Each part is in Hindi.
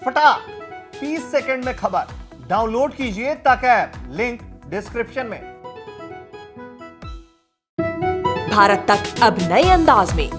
फटाक 30 सेकंड में खबर। डाउनलोड कीजिए तक ऐप, लिंक डिस्क्रिप्शन में। भारत तक अब नए अंदाज में।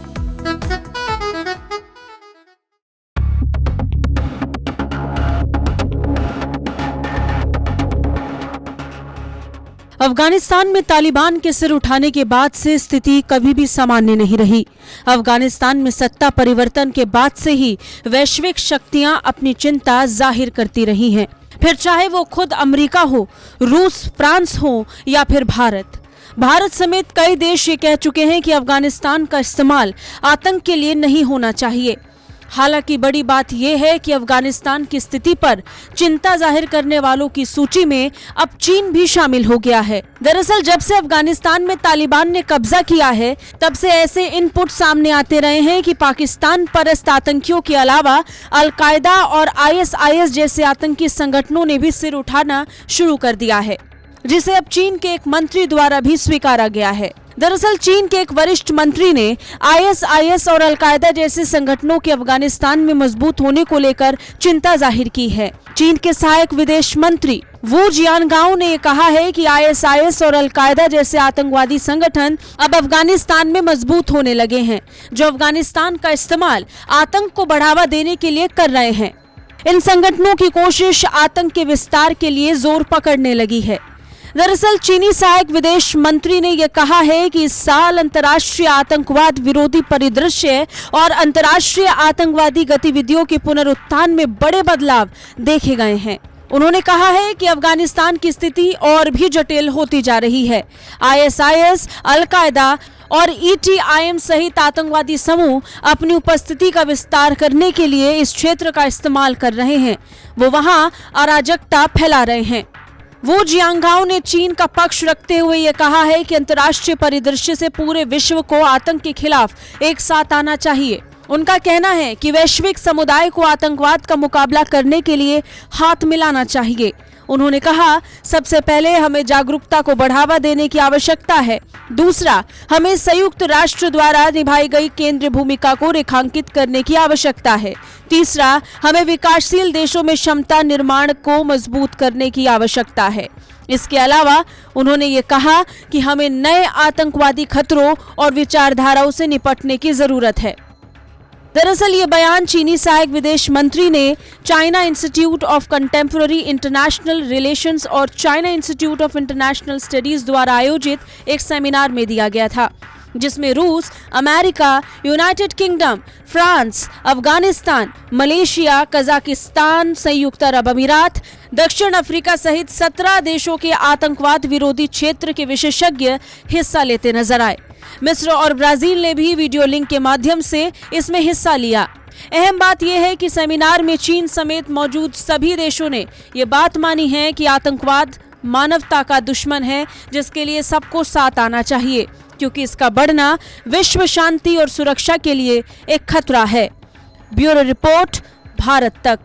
अफगानिस्तान में तालिबान के सिर उठाने के बाद से स्थिति कभी भी सामान्य नहीं रही। अफगानिस्तान में सत्ता परिवर्तन के बाद से ही वैश्विक शक्तियां अपनी चिंता जाहिर करती रही हैं, फिर चाहे वो खुद अमेरिका हो, रूस, फ्रांस हो या फिर भारत समेत कई देश ये कह चुके हैं कि अफगानिस्तान का इस्तेमाल आतंक के लिए नहीं होना चाहिए। हालांकि बड़ी बात यह है कि अफगानिस्तान की स्थिति पर चिंता जाहिर करने वालों की सूची में अब चीन भी शामिल हो गया है। दरअसल जब से अफगानिस्तान में तालिबान ने कब्जा किया है, तब से ऐसे इनपुट सामने आते रहे हैं कि पाकिस्तान परस्त आतंकियों के अलावा अल-कायदा और ISIS जैसे आतंकी संगठनों ने भी सिर उठाना शुरू कर दिया है, जिसे अब चीन के एक मंत्री द्वारा भी स्वीकारा गया है। दरअसल चीन के एक वरिष्ठ मंत्री ने ISIS और अल-कायदा जैसे संगठनों के अफगानिस्तान में मजबूत होने को लेकर चिंता जाहिर की है। चीन के सहायक विदेश मंत्री वू जियानगाओ ने कहा है कि ISIS और अल-कायदा जैसे आतंकवादी संगठन अब अफगानिस्तान में मजबूत होने लगे हैं, जो अफगानिस्तान का इस्तेमाल आतंक को बढ़ावा देने के लिए कर रहे हैं। इन संगठनों की कोशिश आतंक के विस्तार के लिए जोर पकड़ने लगी है। दरअसल चीनी सहायक विदेश मंत्री ने यह कहा है कि इस साल अंतर्राष्ट्रीय आतंकवाद विरोधी परिदृश्य और अंतर्राष्ट्रीय आतंकवादी गतिविधियों के पुनरुत्थान में बड़े बदलाव देखे गए हैं। उन्होंने कहा है कि अफगानिस्तान की स्थिति और भी जटिल होती जा रही है। ISIS, अल-कायदा और ETIM सहित आतंकवादी समूह अपनी उपस्थिति का विस्तार करने के लिए इस क्षेत्र का इस्तेमाल कर रहे हैं। वो वहां अराजकता फैला रहे हैं। वो जियांगाओ ने चीन का पक्ष रखते हुए ये कहा है कि अंतर्राष्ट्रीय परिदृश्य से पूरे विश्व को आतंक के खिलाफ एक साथ आना चाहिए। उनका कहना है कि वैश्विक समुदाय को आतंकवाद का मुकाबला करने के लिए हाथ मिलाना चाहिए। उन्होंने कहा, सबसे पहले हमें जागरूकता को बढ़ावा देने की आवश्यकता है। दूसरा, हमें संयुक्त राष्ट्र द्वारा निभाई गई केंद्रीय भूमिका को रेखांकित करने की आवश्यकता है। तीसरा, हमें विकासशील देशों में क्षमता निर्माण को मजबूत करने की आवश्यकता है। इसके अलावा उन्होंने ये कहा कि हमें नए आतंकवादी खतरों और विचारधाराओं से निपटने की जरूरत है। दरअसल ये बयान चीनी सहायक विदेश मंत्री ने China institute of contemporary international relations और China institute of international studies द्वारा आयोजित एक सेमिनार में दिया गया था, जिसमें रूस, America, United kingdom, France, Afghanistan, Malaysia, Kazakhstan, संयुक्त अरब अमीरात, दक्षिण अफ्रीका सहित 17 देशों के आतंकवाद विरोधी क्षेत्र के विशेषज्ञ हिस्सा लेते नजर आए। मिस्र और ब्राजील ने भी वीडियो लिंक के माध्यम से इसमें हिस्सा लिया। अहम बात यह है कि सेमिनार में चीन समेत मौजूद सभी देशों ने ये बात मानी है कि आतंकवाद मानवता का दुश्मन है, जिसके लिए सबको साथ आना चाहिए, क्योंकि इसका बढ़ना विश्व शांति और सुरक्षा के लिए एक खतरा है। ब्यूरो रिपोर्ट, भारत तक।